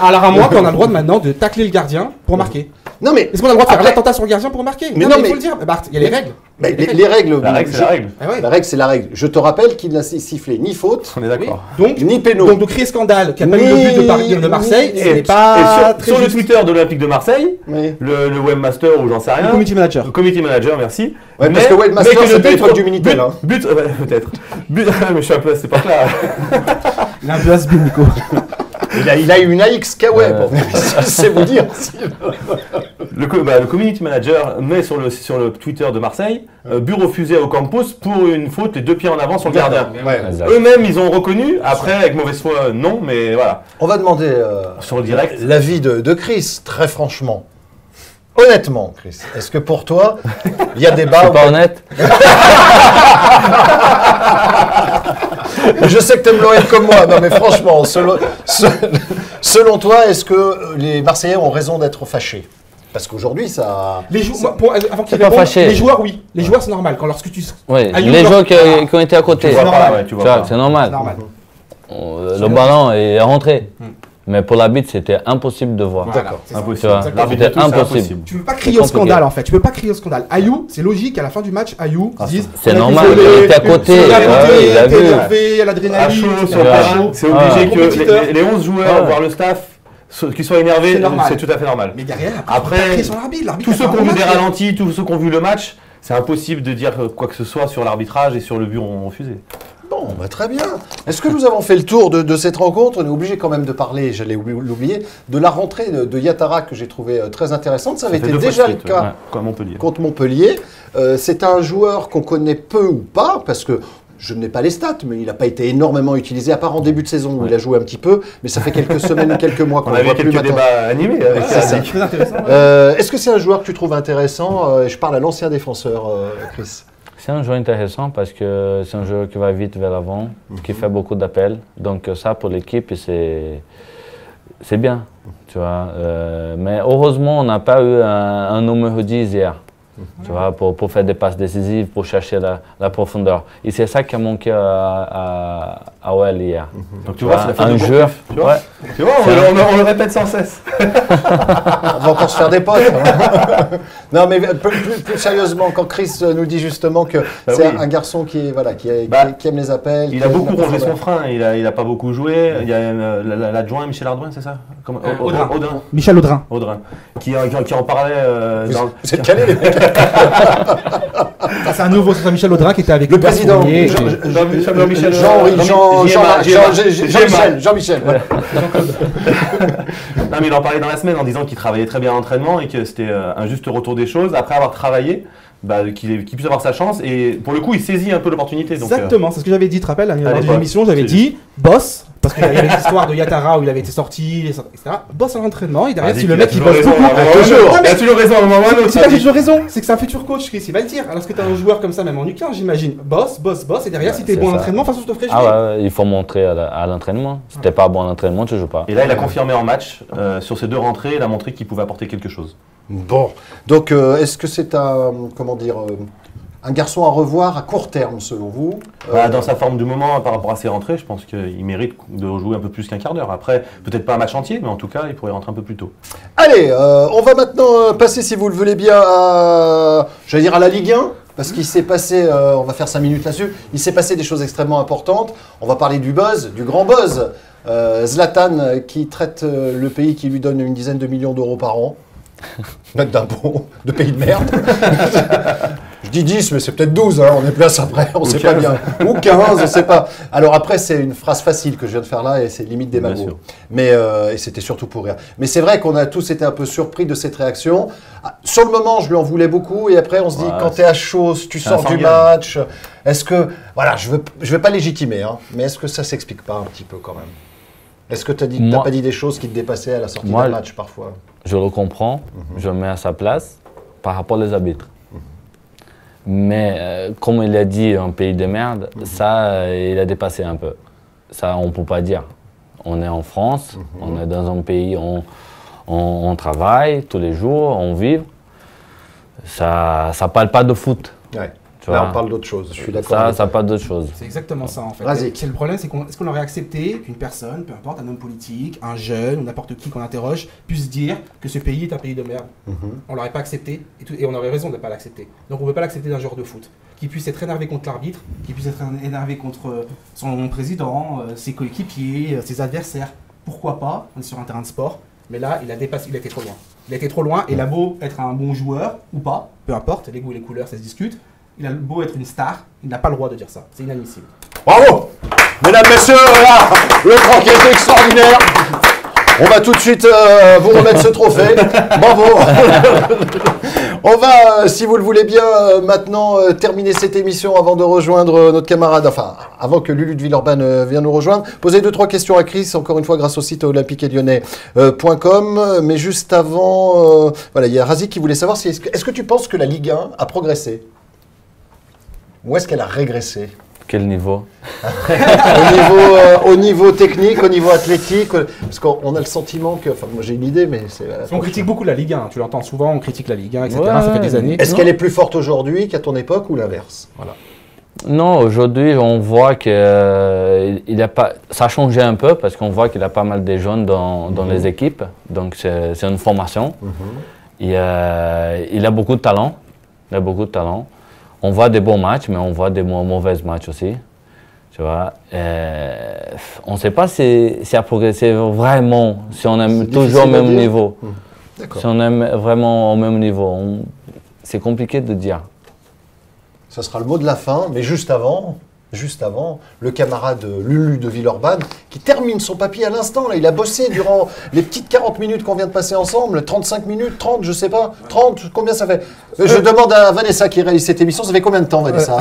Alors à moi, qu'on a le droit maintenant de tacler le gardien pour marquer. Non mais... Est-ce qu'on a le droit de faire l'attentat sur le gardien pour marquer? Mais non, mais il faut le dire. Bart, il y a les règles. Mais les règles... La règle, c'est la règle. Ah ouais. La règle, c'est la règle. Je te rappelle qu'il n'a sifflé ni faute, On est d'accord. Donc, ni péno. donc de créer scandale, qui a pas eu le but de Marseille, ce n'est pas très sur le juste. Twitter de l'Olympique de Marseille, Oui. le webmaster ou j'en sais rien. Le community manager. Le community manager, merci. Ouais, parce que Webmaster, mais que c'est le pas but- le truc du Minitel. Hein. But, peut-être. But, mais je suis un peu à cette époque-là. Il a un peu has-been, Nico. Il a eu une AX Kawaii, c'est vous dire. Le community manager met sur le Twitter de Marseille, but refusé à Ocampos pour une faute, les 2 pieds en avant sur le gardien. Ouais. Exact. Eux-mêmes, ils ont reconnu, après, avec mauvaise foi, non, mais voilà. On va demander Sur le direct. l'avis de Chris, très franchement. Honnêtement, Chris, est-ce que pour toi, il y a débat C'est pas honnête. Je sais que tu aimes l'OM comme moi, non mais franchement, selon toi, est-ce que les Marseillais ont raison d'être fâchés? Parce qu'aujourd'hui, ça... Les joueurs, avant qu'ils pas répondent, fâché. les joueurs, oui. Les joueurs, c'est normal. Quand lorsque tu... Oui, Ayoub, les genre- joueurs qui ont été à côté. Tu vois normal. pas, ouais, tu vois Tu vois, pas. c'est normal. C'est normal. Le ballon est rentré. Mais pour l'arbitre, c'était impossible de voir. Voilà, c'est ça. Impossible. Tu vois, Exactement. L'arbitre c'était et tout, c'est impossible. Tu peux pas crier au compliqué. scandale en fait, tu peux pas crier au scandale. Ayou, c'est logique, à la fin du match, Ayou disent C'est on est normal, désolé, il était à côté, il est à ouais, côté, il a t'es vu. énervé, il y a À l'adrénaline, chaud, etc. sur le terrain, c'est obligé que compétiteur. les 11 joueurs, Ouais. voire le staff, qui soient énervés, C'est normal. c'est tout à fait normal. Mais derrière, Après, après, crier sur l'arbitre, Tous ceux a qui pas ont vu des remarqué. ralentis, tous ceux qui ont vu le match, c'est impossible de dire quoi que ce soit sur l'arbitrage et sur le but refusé. Bon, bah, très bien. Est-ce que nous avons fait le tour de cette rencontre? On est obligé quand même de parler, j'allais l'oublier, de la rentrée de Yatara que j'ai trouvé très intéressante. Ça avait fait été 2 fois déjà de le suite, cas ouais, comme Montpellier. contre Montpellier. C'est un joueur qu'on connaît peu ou pas, parce que je n'ai pas les stats, mais il n'a pas été énormément utilisé, à part en début de saison où il a joué un petit peu, mais ça fait quelques semaines ou quelques mois qu'on On ne avait voit plus quelques maintenant. débats animés avec C'est ça. Très intéressant. ouais. Est-ce que c'est un joueur que tu trouves intéressant? Je parle à l'ancien défenseur, Chris. C'est un joueur intéressant parce que c'est un joueur qui va vite vers l'avant, qui fait beaucoup d'appels. Donc ça, pour l'équipe, c'est bien. Tu vois. Mais heureusement, on n'a pas eu un numéro 10 hier. Tu vois, pour faire des passes décisives, pour chercher la profondeur. Et c'est ça qui a manqué à OL hier. Donc tu vois, c'est la fin un de joueur. Tu vois, Ouais. tu vois on le répète sans cesse. On va encore se faire des potes. Hein. Non, mais plus sérieusement, quand Chris nous dit justement que c'est oui. un garçon qui, est, voilà, qui aime les appels. Il qui a aime beaucoup la rongé son profondeur. frein, il a pas beaucoup joué. Il y a l'adjoint Michel Ardouin, c'est ça Audrin. Audrin. Michel Audrin. Audrin. Qui en parlait Vous êtes calés, les mecs. Ça, c'est un nouveau, c'est Michel Audrin qui était avec Le Hubert président, Fournier, Jean-Michel. Ouais. Non mais il en parlait dans la semaine en disant qu'il travaillait très bien à l'entraînement et que c'était un juste retour des choses. Après avoir travaillé, qu'il puisse avoir sa chance et pour le coup il saisit un peu l'opportunité. Donc, Exactement, c'est ce que j'avais dit, tu te rappelles, lors d'une l'époque, émission, j'avais c'est dit, boss, parce qu'il y avait l'histoire de Yatara où il avait été sorti, etc. Boss à l'entraînement, et derrière, si le mec il bosse beaucoup. il a toujours raison à un moment ou à un autre. C'est pas que j'ai toujours raison, c'est que c'est un futur coach, Chris, il va le dire. Alors que t'as un joueur comme ça, même en U15, j'imagine, boss, et derrière, si t'es c'est bon à ça. l'entraînement, façon, je te ferai jouer. Ah ouais, il faut montrer à l'entraînement. Si t'es pas bon à l'entraînement, tu joues pas. Et là il a confirmé en match, sur ses 2 rentrées, il a montré qu'il pouvait apporter quelque chose. Bon, donc est-ce que c'est un garçon à revoir à court terme selon vous? Dans sa forme du moment par rapport à ses rentrées, je pense qu'il mérite de jouer un peu plus qu'un quart d'heure. Après, peut-être pas un match entier, mais en tout cas, il pourrait rentrer un peu plus tôt. Allez, on va maintenant passer, si vous le voulez bien, à la Ligue 1. Parce qu'il s'est passé, on va faire 5 minutes là-dessus, il s'est passé des choses extrêmement importantes. On va parler du buzz, du grand buzz. Zlatan qui traite le pays qui lui donne une dizaine de millions d'euros par an. Note d'impôt, de pays de merde. Je dis 10, mais c'est peut-être 12, hein, on est place après, on ne sait pas bien. Ou 15, on ne sait pas. Alors après, c'est une phrase facile que je viens de faire là et c'est limite Bien démago. sûr. Mais et c'était surtout pour rire. Mais c'est vrai qu'on a tous été un peu surpris de cette réaction. Sur le moment, je lui en voulais beaucoup et après, on se dit, Ouais, quand tu es à chaud, tu c'est sors du insanguin. match, est-ce que... Voilà, je veux pas légitimer, hein, mais est-ce que ça s'explique pas un petit peu quand même? Est-ce que tu n'as pas dit des choses qui te dépassaient à la sortie d'un match parfois? Je le comprends, je me mets à sa place par rapport aux arbitres. Mais comme il a dit, un pays de merde, ça, il a dépassé un peu. Ça, on ne peut pas dire. On est en France, on est dans un pays où on travaille tous les jours, on vit. ça parle pas de foot. Ouais. Tu Là, vois. on parle d'autre chose, je suis d'accord. Ça parle d'autre chose. C'est exactement ça en fait. Razik. Le problème, c'est est-ce qu'on aurait accepté qu'une personne, peu importe, un homme politique, un jeune ou n'importe qui qu'on interroge, puisse dire que ce pays est un pays de merde. On l'aurait pas accepté et on aurait raison de ne pas l'accepter. Donc on ne peut pas l'accepter d'un joueur de foot. Qui puisse être énervé contre l'arbitre, qui puisse être énervé contre son président, ses coéquipiers, ses adversaires. Pourquoi pas? On est sur un terrain de sport. Mais là, il a été trop loin. Il a été trop loin et il a beau être un bon joueur ou pas, peu importe, les goûts et les couleurs, ça se discute. Il a beau être une star, il n'a pas le droit de dire ça. C'est inadmissible. Bravo! Mesdames, messieurs, voilà, le crank est extraordinaire. On va tout de suite vous remettre ce trophée. Bravo! On va, si vous le voulez bien, maintenant terminer cette émission avant de rejoindre notre camarade, enfin, avant que Lulu de Villeurbanne vienne nous rejoindre. Poser 2-3 questions à Chris, encore une fois, grâce au site olympiqueetlyonnais.com. Mais juste avant, voilà, il y a Razik qui voulait savoir est-ce que tu penses que la Ligue 1 a progressé? Ou est-ce qu'elle a régressé? Quel niveau? Au niveau technique, au niveau athlétique, parce qu'on a le sentiment que, enfin moi j'ai une idée, mais c'est... On critique beaucoup la Ligue 1, tu l'entends souvent, on critique la Ligue 1, etc. Ouais, ça fait des années. Est-ce qu'elle est plus forte aujourd'hui qu'à ton époque ou l'inverse? Voilà. Non, aujourd'hui, on voit que ça a changé un peu parce qu'on voit qu'il y a pas mal de jeunes dans les équipes. Donc, c'est une formation. Il a beaucoup de talent. On voit des bons matchs, mais on voit des mauvais matchs aussi. Tu vois. On ne sait pas si a progressé vraiment, si on aime toujours au même niveau. Si on aime vraiment au même niveau. C'est compliqué de dire. Ça sera le mot de la fin, mais juste avant, le camarade Lulu de Villeurbanne, qui termine son papier à l'instant. Là, il a bossé durant les petites 40 minutes qu'on vient de passer ensemble, 35 minutes, 30, je sais pas, 30, combien ça fait? Je demande à Vanessa qui réalise cette émission, ça fait combien de temps, Vanessa?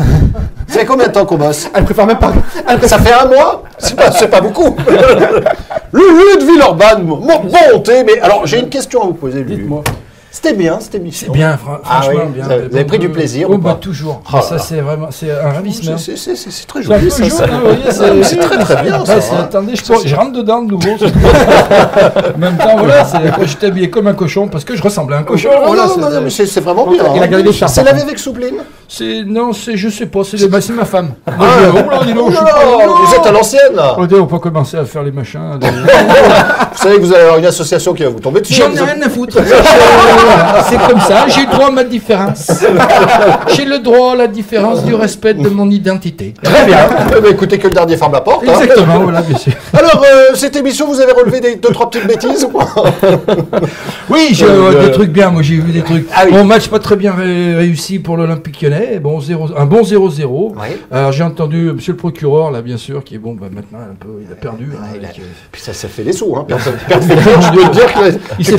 Ça fait combien de temps qu'on bosse? Elle préfère même pas. Ça fait un mois? C'est pas beaucoup. Lulu de Villeurbanne, bonté, mais alors j'ai une question à vous poser, Lulu. Dites-moi. C'était bien cette émission. C'est bien, franchement oui, bien. Vous avez pris du plaisir Oh, ou pas? bah toujours. Oh là ça là. c'est vraiment, c'est un ravissement. C'est très C'est un joli peu ça. jaune, hein, vous voyez, C'est très très bien ça. hein. Attendez, je rentre dedans de nouveau. En même temps, voilà, moi j'étais habillé comme un cochon parce que je ressemblais à un cochon. Voilà, non, mais c'est vraiment bien. Il a gardé les charpes. C'est lavé avec Sublime. Je sais pas, c'est ma femme. Ah, Dis donc, oh là là, vous êtes à l'ancienne là. On va pas commencer à faire les machins. Vous savez que vous allez avoir une association qui va vous tomber dessus. J'en ai rien à foutre. C'est comme ça, j'ai le droit à ma différence. J'ai le droit à la différence du respect de mon identité. Très bien. Écoutez que le dernier ferme la porte. hein. Exactement, voilà, bien sûr. Alors, cette émission, vous avez relevé 2-3 petites bêtises ou pas? Oui, j'ai des trucs bien, moi j'ai vu des trucs. Ah oui. Bon, match pas très bien réussi pour l'Olympique Lyonnais, bon, un bon 0-0. Oui. Alors j'ai entendu monsieur le procureur, là bien sûr, qui est bon, maintenant il a perdu. Puis ça fait les sous, hein. Perdre fait le cœur, je dois te dire que Il s'est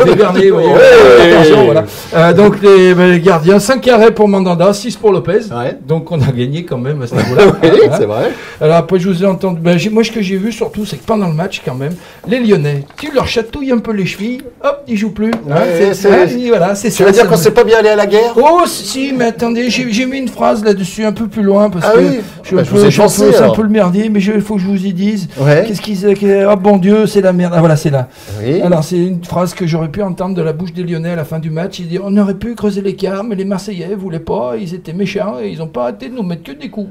fait berner, vous voyez. Attention, voilà. Donc les gardiens, 5 arrêts pour Mandanda, 6 pour Lopez. Ouais. Donc on a gagné quand même à ce niveau-là. Oui, Voilà. c'est vrai. Alors après je vous ai entendu, moi ce que j'ai vu surtout c'est que pendant le match quand même, les Lyonnais, tu leur chatouilles un peu les chevilles, hop, ils jouent plus. Ouais, Voilà, c'est ça. Tu veux dire qu'on s'est pas bien allé à la guerre? Oh si, mais attendez, j'ai mis une phrase là-dessus un peu plus loin parce Ah que oui. je Bah, je vous ai pensé, c'est un alors. peu le merdier, mais il faut que je vous y dise. Ouais. Qu'est-ce qu'ils oh bon Dieu, c'est la merde. Ah voilà, c'est là. Oui. Alors c'est une phrase que j'aurais pu entendre de la bouche des Lyonnais à la fin du match. Il dit on aurait pu creuser l'écart, mais les Marseillais voulaient pas, ils étaient méchants et ils ont pas arrêté de nous mettre que des coups.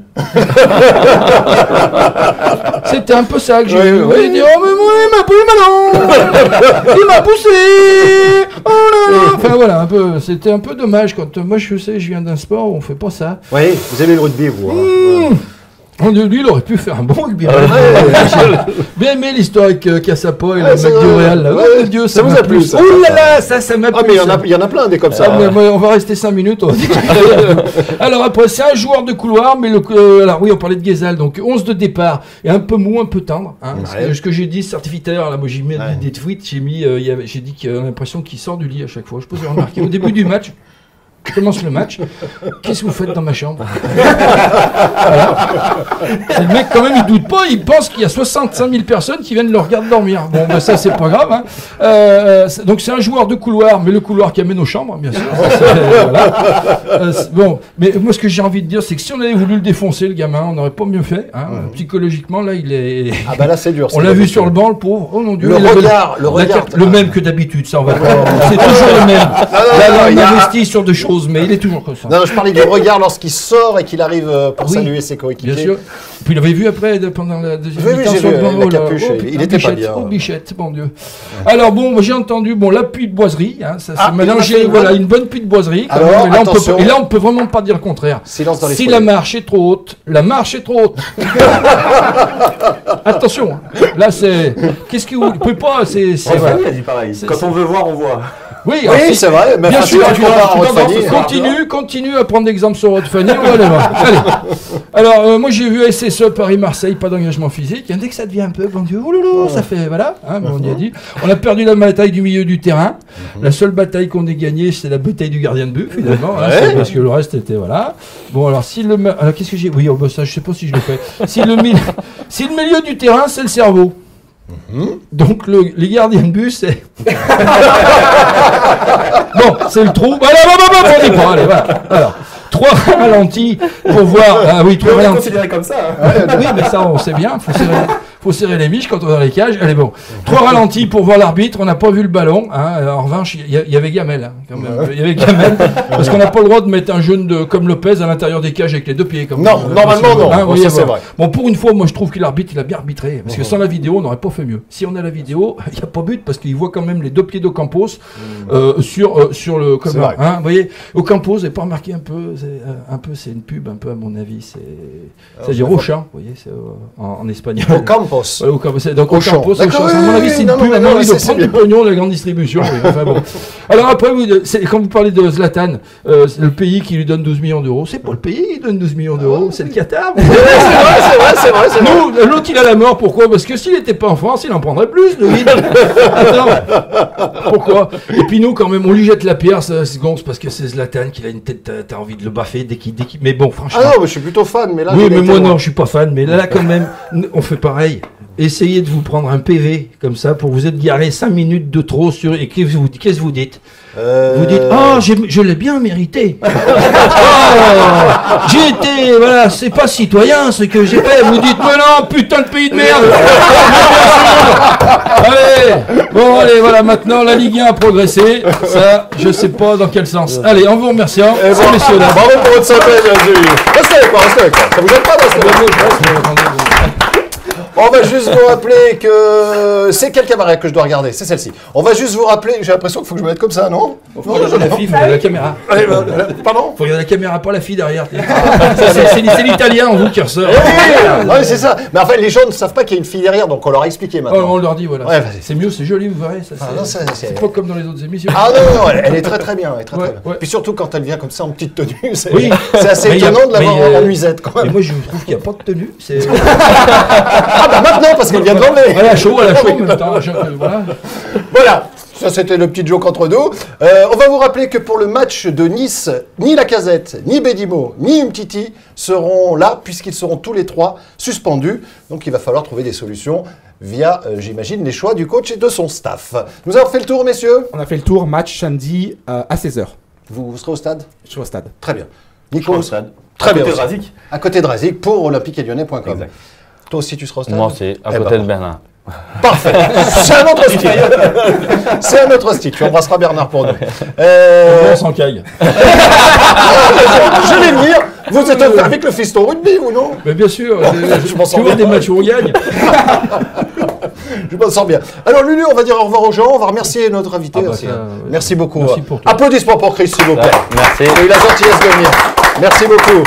C'était un peu ça que j'ai vu. Oui. Il dit oh mais moi il m'a pris le ballon, il m'a poussé. Oh là là. Enfin voilà, c'était un peu dommage quand moi je viens d'un sport où on fait pas ça. Oui, vous aimez le rugby, vous. Hein. Lui, il aurait pu faire un bon rugby. J'ai bien aimé l'histoire avec Cassapa et le ça mec va. du Real. Là. Ouais. Oh mon Dieu, Ça vous m'a a plu, ça. Oh là là, ça m'a plu. Ah, mais ça. il y en a plein des comme ça. Ah, mais on va rester 5 minutes. Alors après, c'est un joueur de couloir, mais alors oui, on parlait de Guézal, donc 11 de départ, et un peu mou, un peu tendre. Hein, Ouais. ce que j'ai dit, certificateur, là, moi j'ai mis des tweets, j'ai dit qu'il a l'impression qu'il sort du lit à chaque fois. Je peux vous remarquer au début du match. commence le match. Qu'est-ce que vous faites dans ma chambre? Voilà. C'est le mec, quand même, il doute pas, il pense qu'il y a 65 000 personnes qui viennent le regarder dormir. Bon, ben ça, c'est pas grave. Hein. Donc, c'est un joueur de couloir, mais le couloir qui amène aux chambres, bien sûr. Voilà. Bon, mais moi, ce que j'ai envie de dire, c'est que si on avait voulu le défoncer, le gamin, on n'aurait pas mieux fait. Hein. Psychologiquement, là, il est. Ah, bah là, c'est dur. On l'a vu sur le banc, le pauvre. Oh mon Dieu. Le regard. Le même que d'habitude, ça, on va pas. C'est toujours le même. Là, on investit sur deux choses, mais il est toujours comme ça. Non, je parlais du regard lorsqu'il sort et qu'il arrive pour saluer ses coéquipiers. Bien sûr. Puis il avait vu après, pendant la deuxième mi-temps sur le banc. La capuche, il était pas bien. Oh, Bichette, mon Dieu. Alors bon, j'ai entendu, l'appui de boiserie, hein, ça s'est mélangé, voilà, une bonne pluie de boiserie. Alors, et là, on peut vraiment pas dire le contraire. Silence dans les Si la marche est trop haute, la marche est trop haute. Attention, là c'est. Qu'est-ce que vous pouvez pas, c'est. Voilà. Il a dit pareil. Quand on veut voir, on voit. Oui, c'est vrai. Mais bien sûr, continue. Continue à prendre l'exemple sur Rod Fanny. Allez. Alors, moi j'ai vu SSE Paris-Marseille, pas d'engagement physique. Et dès que ça devient un peu, bon Dieu, ça fait, voilà. Hein, on y a dit. On a perdu la bataille du milieu du terrain. La seule bataille qu'on ait gagnée, c'est la bataille du gardien de but, finalement. Hein, parce que le reste était, voilà. Bon, alors, alors qu'est-ce que j'ai. Oui, ça, je sais pas si je l'ai fait. Si le milieu du terrain, c'est le cerveau. Donc les gardiens de but, c'est. Bon, c'est le trou. Allez, on dit pas. Allez, voilà. Alors, 3 ralentis pour voir. Ah oui, 3 ralentis. Considéré comme ça. Oui, mais ça, on sait bien. Faut serrer les miches quand on est dans les cages. Allez, bon. 3 ralentis pour voir l'arbitre. On n'a pas vu le ballon. Hein. En revanche, il y avait Gamel. Hein, quand même. Il y avait Gamel. Parce qu'on n'a pas le droit de mettre un jeune comme Lopez à l'intérieur des cages avec les 2 pieds. Comme non, normalement, non. Hein, ça, c'est vrai. Bon, pour une fois, moi, je trouve que l'arbitre, il a bien arbitré. Parce que sans la vidéo, on n'aurait pas fait mieux. Si on a la vidéo, il n'y a pas but parce qu'il voit quand même les 2 pieds d'Ocampos sur le. C'est vrai. Hein, vous voyez, Ocampos, vous n'avez pas remarqué un peu, c'est une pub, un peu, à mon avis. C'est-à-dire Auchan, vous voyez, en espagnol. Ocampos. Donc Ocampos, à mon avis, c'est une pub. À mon avis, de prendre du pognon de la grande distribution. Enfin, bon. Alors après, quand vous parlez de Zlatan, le pays qui lui donne 12 millions d'euros, c'est pas le pays qui donne 12 millions d'euros, c'est le Qatar. C'est vrai. Nous, l'autre, il a la mort. Pourquoi? Parce que s'il n'était pas en France, il en prendrait plus, lui. Attends. Pourquoi? Et puis nous, quand même, on lui jette la pierre, ça se gonce parce que c'est Zlatan qu'il a une tête, t'as envie de le baffer dès qu'il. Mais bon, franchement. Ah non, je suis plutôt fan, mais là. Oui, mais moi, non, je suis pas fan. Mais là, quand même, on fait pareil. Essayez de vous prendre un PV comme ça pour vous être garé 5 minutes de trop sur. Et qu'est-ce que vous dites? Vous dites, je l'ai bien mérité. J'ai été, voilà, c'est pas citoyen ce que j'ai fait. Vous dites, mais non, putain de pays de merde. Allez, voilà, maintenant la Ligue 1 a progressé. Ça, je sais pas dans quel sens. Allez, en vous remerciant. C'est messieurs dames. Bravo pour votre synthèse, Jules. Restez avec moi. Ça vous gêne pas, On va juste vous rappeler que c'est quelle caméra que je dois regarder? C'est celle-ci. On va juste vous rappeler, j'ai l'impression qu'il faut que je me mette comme ça, non? Faut regarder la fille, faut regarder la caméra. Pardon? Faut regarder la caméra, pas la fille derrière. C'est l'italien en vous qui ressort. Oui, c'est ça. Mais enfin, les gens ne savent pas qu'il y a une fille derrière, donc on leur a expliqué maintenant. On leur dit, voilà. Ouais, c'est mieux, c'est joli, vous verrez. C'est pas comme dans les autres émissions. Ah non, elle est très très bien. Puis surtout quand elle vient comme ça en petite tenue, c'est assez étonnant de l'avoir en nuisette quand même. Mais moi, je trouve qu'il n'y a pas de tenue. Ah bah maintenant, parce qu'elle vient de l'enlever. Elle a chaud en même temps. Voilà. Ça, c'était le petit joke entre nous. On va vous rappeler que pour le match de Nice, ni Lacazette, ni Bédimo, ni Umtiti seront là, puisqu'ils seront tous les 3 suspendus. Donc, il va falloir trouver des solutions via, j'imagine, les choix du coach et de son staff. Nous avons fait le tour, messieurs? On a fait le tour, match samedi à 16h. Vous serez au stade? Je serai au stade. Très bien. Nico, au stade. Très bien. À côté de Razik. À côté de Razik, pour olympiquelyonnais.com. Exact. Toi aussi, tu seras au stade? Moi aussi, à côté de Bernard. Parfait. C'est un autre style. C'est un autre style. Tu embrasseras Bernard pour nous. On s'en caille. Je vais venir. Vous êtes avec le fiston rugby, ou non? Mais bien sûr. Je m'en sens tu vois des matchs où on gagne. Je m'en sens bien. Alors Lulu, on va dire au revoir aux gens. On va remercier notre invité aussi. Merci beaucoup. Merci pour toi. Applaudissements pour Chris, s'il vous plaît. Merci. Il a eu la gentillesse de venir. Merci beaucoup.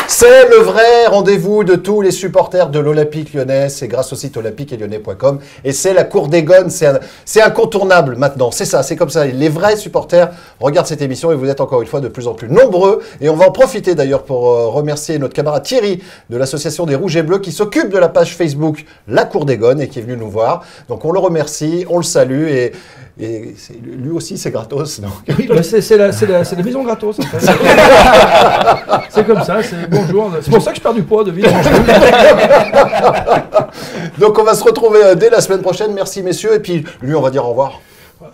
C'est le vrai rendez-vous de tous les supporters de l'Olympique Lyonnais. C'est grâce au site olympiqueetlyonnais.com. Et c'est la cour des gones. C'est incontournable maintenant. C'est ça, c'est comme ça. Les vrais supporters regardent cette émission et vous êtes encore une fois de plus en plus nombreux. Et on va en profiter d'ailleurs pour remercier notre camarade Thierry de l'association des Rouges et Bleus qui s'occupe de la page Facebook La Cour des Gones et qui est venu nous voir. Donc on le remercie, on le salue et lui aussi c'est gratos. Donc. Oui, bah c'est la maison gratos. En fait. C'est comme ça, c'est bonjour. C'est pour ça que je perds du poids de vie. Donc on va se retrouver dès la semaine prochaine. Merci messieurs. Et puis lui on va dire au revoir.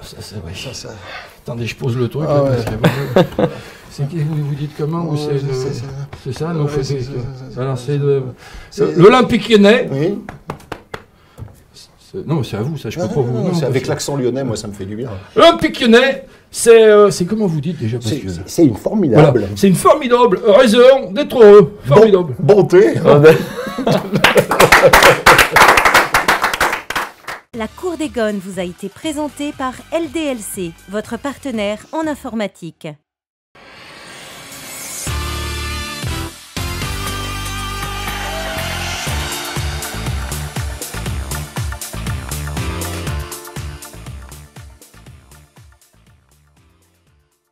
Ça. Attendez, je pose le truc. C'est qui vous dites comment c'est ça non, c'est l'Olympique Lyonnais. Oui. Non, c'est à vous, ça, je peux pas vous. C'est avec l'accent lyonnais, moi, ça me fait du bien. L'Olympique Lyonnais, c'est comment vous dites déjà c'est une formidable. Voilà, c'est une formidable raison d'être heureux. Formidable. Bonté. La Cour des Gones vous a été présentée par LDLC, votre partenaire en informatique.